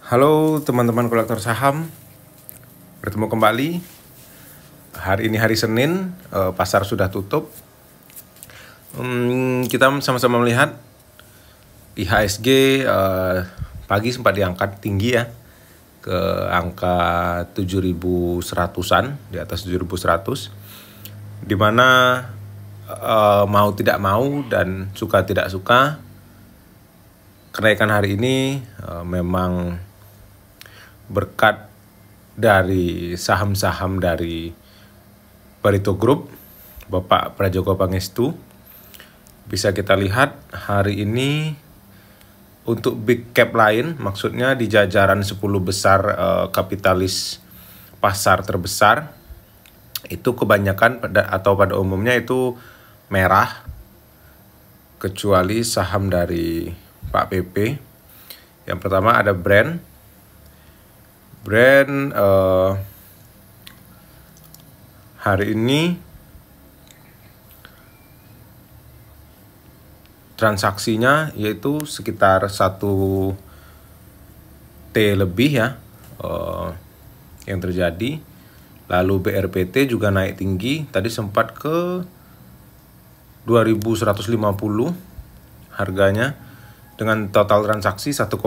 Halo teman-teman kolektor saham, bertemu kembali. Hari ini hari Senin, pasar sudah tutup. Kita sama-sama melihat IHSG pagi sempat diangkat tinggi ya, ke angka 7.100-an, di atas 7.100, dimana mau tidak mau dan suka tidak suka, kenaikan hari ini memang berkat dari saham-saham dari Barito Group, Bapak Prajogo Pangestu. Bisa kita lihat hari ini untuk big cap lain, maksudnya di jajaran 10 besar kapitalis pasar terbesar, itu kebanyakan pada umumnya itu merah, kecuali saham dari Pak PP. Yang pertama ada Brand hari ini transaksinya yaitu sekitar 1 T lebih ya yang terjadi. Lalu BRPT juga naik tinggi, tadi sempat ke 2.150 harganya, dengan total transaksi 1,3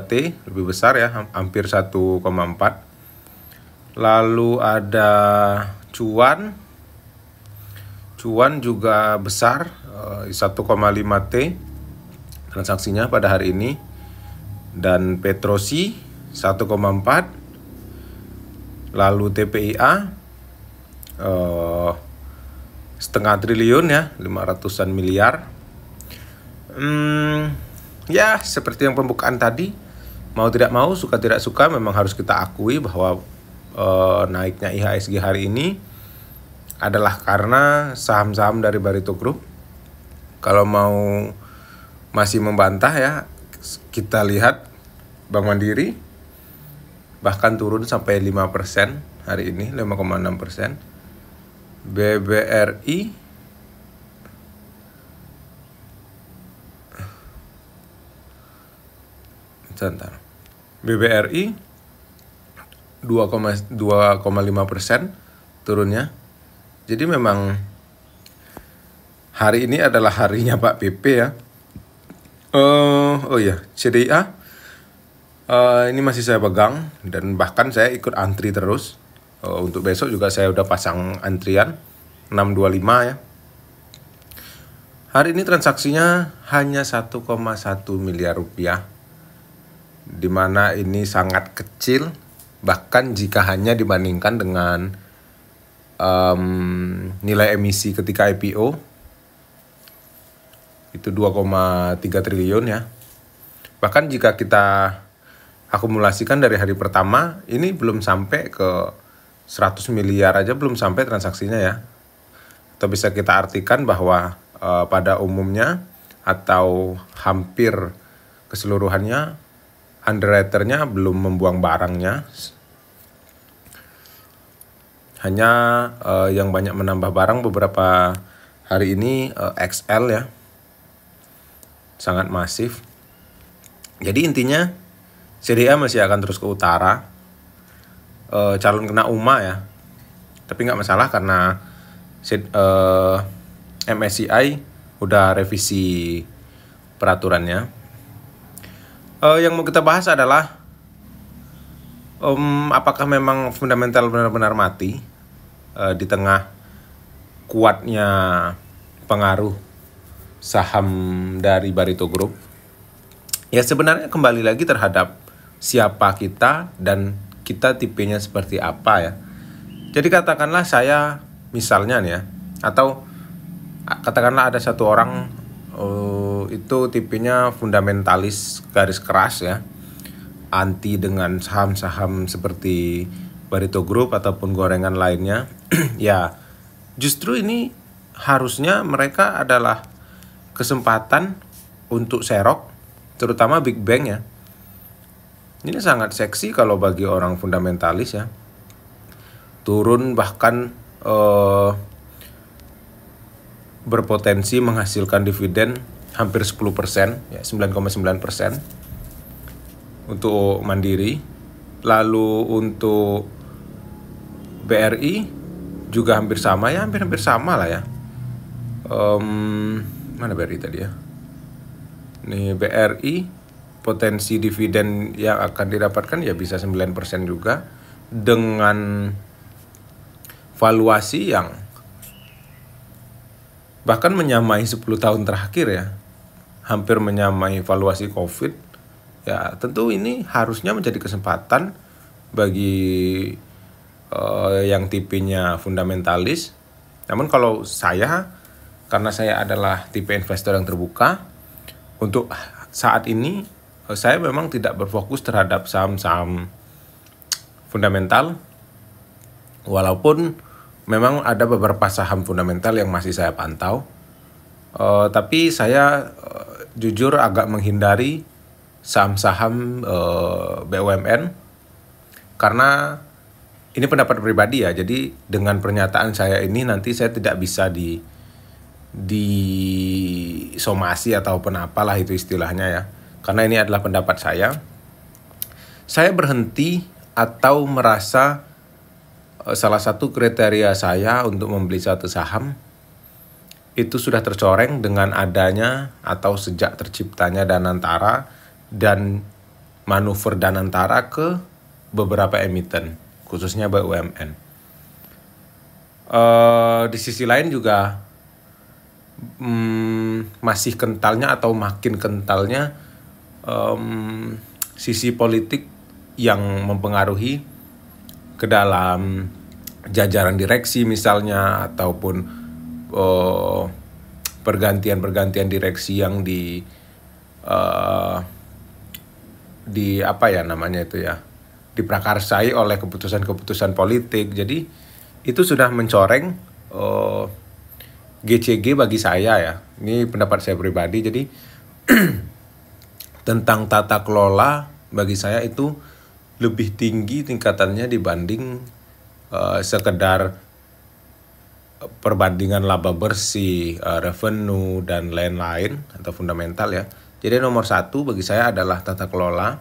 T, lebih besar ya, hampir 1,4. Lalu ada Cuan juga besar, 1,5 T transaksinya pada hari ini. Dan Petrosi 1,4. Lalu TPIA setengah triliun ya, 500-an miliar. Ya, seperti yang pembukaan tadi, mau tidak mau, suka tidak suka, memang harus kita akui bahwa naiknya IHSG hari ini adalah karena saham-saham dari Barito Group. Kalau mau masih membantah ya, kita lihat Bank Mandiri bahkan turun sampai 5% hari ini, 5,6%. BBRI BBRI 2,5% turunnya. Jadi memang hari ini adalah harinya Pak PP ya. CDIA ini masih saya pegang dan bahkan saya ikut antri terus. Untuk besok juga saya udah pasang antrian 625 ya. Hari ini transaksinya hanya 1,1 miliar rupiah, dimana ini sangat kecil, bahkan jika hanya dibandingkan dengan nilai emisi ketika IPO itu 2,3 triliun ya. Bahkan jika kita akumulasikan dari hari pertama, ini belum sampai ke 100 miliar aja, belum sampai transaksinya ya. Atau bisa kita artikan bahwa pada umumnya atau hampir keseluruhannya underwriter-nya belum membuang barangnya. Hanya yang banyak menambah barang beberapa hari ini XL ya, sangat masif. Jadi intinya CDA masih akan terus ke utara, calon kena UMA ya, tapi nggak masalah karena MSCI udah revisi peraturannya. Yang mau kita bahas adalah apakah memang fundamental benar-benar mati di tengah kuatnya pengaruh saham dari Barito Group. Ya sebenarnya kembali lagi terhadap siapa kita dan kita tipenya seperti apa ya. Jadi katakanlah saya misalnya nih ya, atau katakanlah ada satu orang itu tipenya fundamentalis garis keras ya, anti dengan saham-saham seperti Barito Group ataupun gorengan lainnya. Ya justru ini harusnya mereka adalah kesempatan untuk serok, terutama Big Bang ya. Ini sangat seksi kalau bagi orang fundamentalis ya. Turun bahkan berpotensi menghasilkan dividen hampir 10%, ya 9,9%. untuk Mandiri. Lalu untuk BRI juga hampir sama ya, hampir sama lah ya. Mana BRI tadi ya? Nih BRI, potensi dividen yang akan didapatkan ya bisa 9% juga, dengan valuasi yang bahkan menyamai 10 tahun terakhir ya, hampir menyamai valuasi COVID. Ya tentu ini harusnya menjadi kesempatan bagi yang tipenya fundamentalis. Namun kalau saya, karena saya adalah tipe investor yang terbuka, untuk saat ini saya memang tidak berfokus terhadap saham-saham fundamental, walaupun memang ada beberapa saham fundamental yang masih saya pantau, tapi saya jujur agak menghindari saham-saham BUMN, karena ini pendapat pribadi ya. Jadi dengan pernyataan saya ini nanti saya tidak bisa disomasi ataupun apalah itu istilahnya ya. Karena ini adalah pendapat saya. Saya berhenti atau merasa salah satu kriteria saya untuk membeli satu saham itu sudah tercoreng dengan adanya atau sejak terciptanya Danantara dan manuver Danantara ke beberapa emiten, khususnya BUMN. Di sisi lain juga masih kentalnya atau makin kentalnya sisi politik yang mempengaruhi ke dalam jajaran direksi misalnya, ataupun pergantian direksi yang di apa ya namanya itu ya, diprakarsai oleh keputusan-keputusan politik. Jadi itu sudah mencoreng GCG bagi saya ya. Ini pendapat saya pribadi. Jadi tentang tata kelola bagi saya itu lebih tinggi tingkatannya dibanding sekedar perbandingan laba bersih, revenue dan lain-lain atau fundamental ya. Jadi nomor satu bagi saya adalah tata kelola.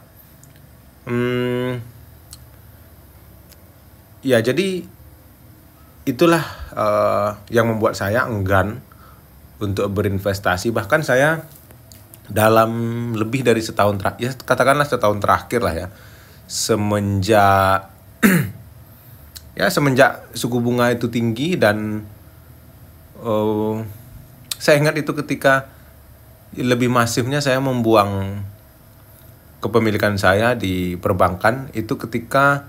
Ya jadi itulah yang membuat saya enggan untuk berinvestasi. Bahkan saya dalam lebih dari setahun terakhir, ya katakanlah setahun terakhir lah ya, semenjak suku bunga itu tinggi dan saya ingat itu ketika lebih masifnya saya membuang kepemilikan saya di perbankan itu ketika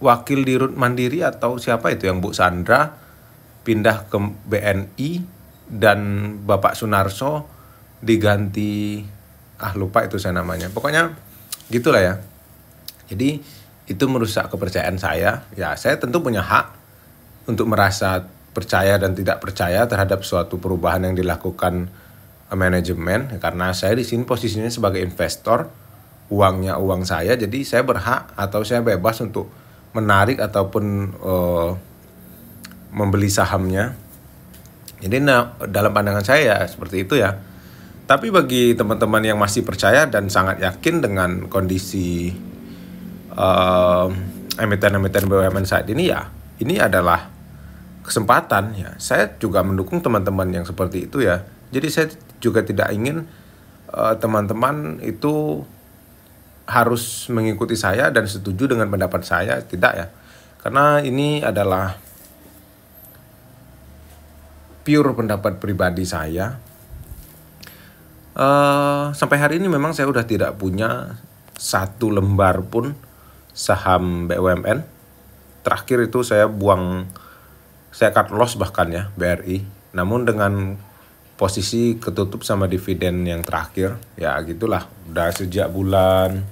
wakil dirut Mandiri atau siapa itu yang Bu Sandra pindah ke BNI dan Bapak Sunarso diganti lupa itu saya namanya. Pokoknya gitulah ya. Jadi itu merusak kepercayaan saya. Ya saya tentu punya hak untuk merasa percaya dan tidak percaya terhadap suatu perubahan yang dilakukan manajemen, karena saya di sini posisinya sebagai investor, uangnya uang saya, jadi saya berhak atau saya bebas untuk menarik ataupun membeli sahamnya. Jadi dalam pandangan saya seperti itu ya. Tapi bagi teman-teman yang masih percaya dan sangat yakin dengan kondisi emiten-emiten BUMN saat ini ya, ini adalah kesempatan ya. Saya juga mendukung teman-teman yang seperti itu ya. Jadi saya juga tidak ingin teman-teman itu harus mengikuti saya dan setuju dengan pendapat saya, tidak ya. Karena ini adalah pure pendapat pribadi saya. Sampai hari ini memang saya udah tidak punya satu lembar pun saham BUMN. Terakhir itu saya cut loss bahkan ya BRI. Namun dengan posisi ketutup sama dividen yang terakhir, ya gitulah. Udah sejak bulan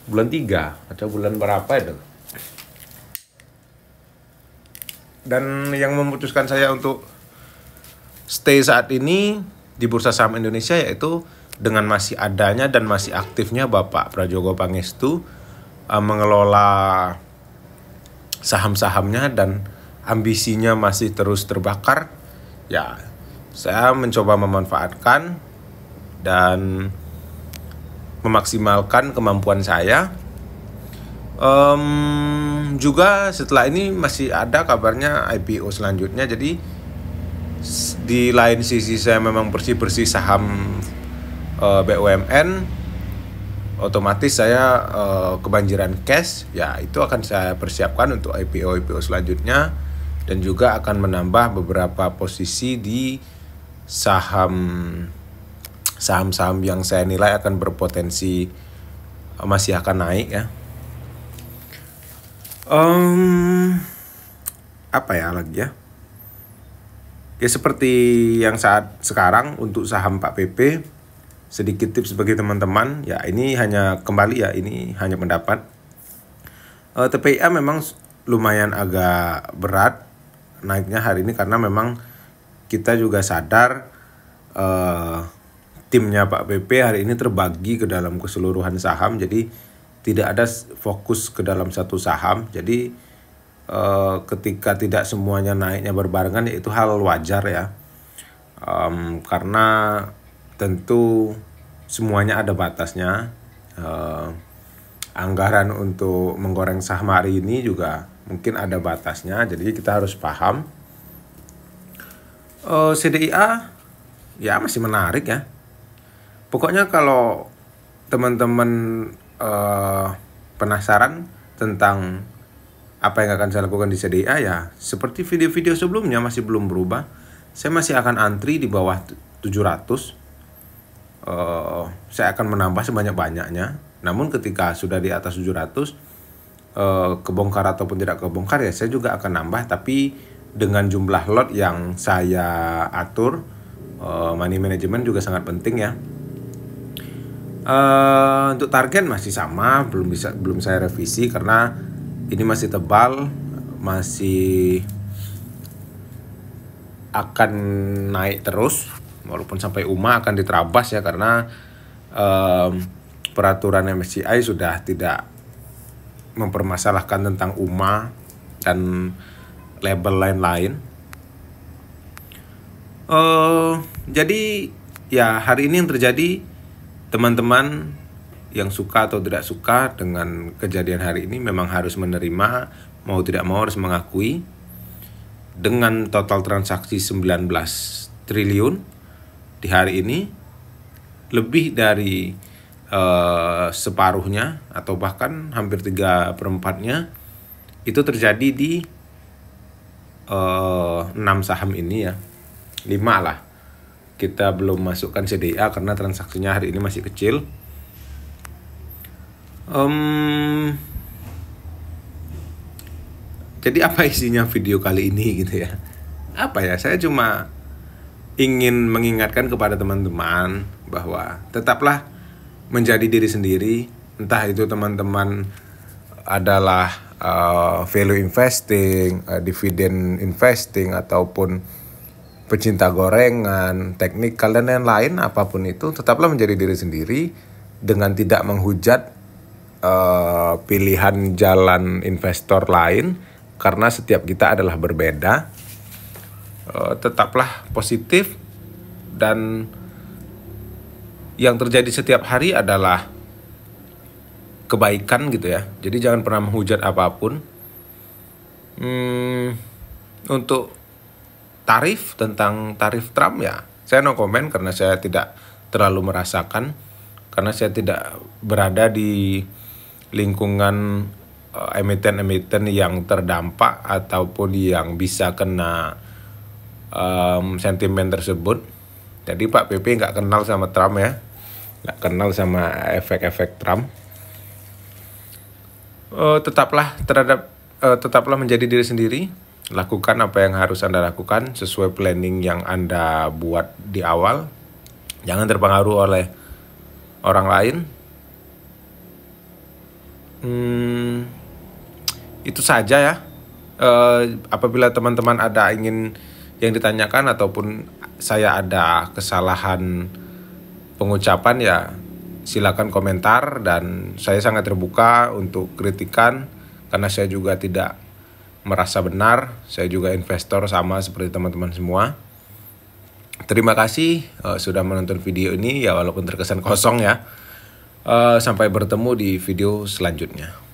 3 atau bulan berapa itu. Dan yang memutuskan saya untuk stay saat ini di Bursa Saham Indonesia yaitu dengan masih adanya dan masih aktifnya Bapak Prajogo Pangestu mengelola saham-sahamnya dan ambisinya masih terus terbakar. Ya, saya mencoba memanfaatkan dan memaksimalkan kemampuan saya. Juga setelah ini masih ada kabarnya IPO selanjutnya. Jadi di lain sisi saya memang bersih-bersih saham BUMN, otomatis saya kebanjiran cash. Ya itu akan saya persiapkan untuk IPO selanjutnya, dan juga akan menambah beberapa posisi di saham-saham yang saya nilai akan berpotensi masih akan naik ya. Apa ya lagi ya? Ya seperti yang saat sekarang untuk saham Pak PP, sedikit tips bagi teman-teman. Ya ini hanya kembali ya, ini hanya pendapat. TPIA memang lumayan agak berat naiknya hari ini karena memang kita juga sadar timnya Pak PP hari ini terbagi ke dalam keseluruhan saham, jadi tidak ada fokus ke dalam satu saham. Jadi ketika tidak semuanya naiknya berbarengan, ya itu hal wajar ya, karena tentu semuanya ada batasnya. Anggaran untuk menggoreng saham hari ini juga mungkin ada batasnya, jadi kita harus paham. CDIA ya masih menarik ya. Pokoknya kalau teman-teman penasaran tentang apa yang akan saya lakukan di CDIA, ya seperti video-video sebelumnya masih belum berubah. Saya masih akan antri di bawah 700. Saya akan menambah sebanyak-banyaknya. Namun ketika sudah di atas 700, kebongkar ataupun tidak kebongkar, ya saya juga akan nambah, tapi dengan jumlah lot yang saya atur. Money management juga sangat penting ya. Untuk target masih sama, belum saya revisi karena ini masih tebal, masih akan naik terus walaupun sampai UMA akan diterabas ya, karena peraturan MSCI sudah tidak mempermasalahkan tentang UMA dan label lain-lain. Jadi ya hari ini yang terjadi, teman-teman yang suka atau tidak suka dengan kejadian hari ini memang harus menerima, mau tidak mau harus mengakui. Dengan total transaksi 19 triliun di hari ini, lebih dari separuhnya atau bahkan hampir 3/4-nya itu terjadi di 6 saham ini ya, 5 lah. Kita belum masukkan CDIA karena transaksinya hari ini masih kecil. Jadi apa isinya video kali ini gitu ya? Apa ya? Saya cuma ingin mengingatkan kepada teman-teman bahwa tetaplah menjadi diri sendiri. Entah itu teman-teman adalah value investing, dividend investing, ataupun pecinta gorengan, teknikal dan lain-lain, apapun itu, tetaplah menjadi diri sendiri dengan tidak menghujat pilihan jalan investor lain, karena setiap kita adalah berbeda. Tetaplah positif, dan yang terjadi setiap hari adalah kebaikan gitu ya. Jadi jangan pernah menghujat apapun. Untuk tentang tarif Trump ya, saya no comment karena saya tidak terlalu merasakan, karena saya tidak berada di lingkungan emiten-emiten yang terdampak ataupun yang bisa kena sentimen tersebut. Jadi Pak PP nggak kenal sama Trump ya, nggak kenal sama efek-efek Trump. Tetaplah menjadi diri sendiri. Lakukan apa yang harus Anda lakukan sesuai planning yang Anda buat di awal. Jangan terpengaruh oleh orang lain. Itu saja ya. Apabila teman-teman ada ingin yang ditanyakan ataupun saya ada kesalahan pengucapan, ya silakan komentar, dan saya sangat terbuka untuk kritikan karena saya juga tidak merasa benar. Saya juga investor sama seperti teman-teman semua. Terima kasih sudah menonton video ini ya, walaupun terkesan kosong ya. Sampai bertemu di video selanjutnya.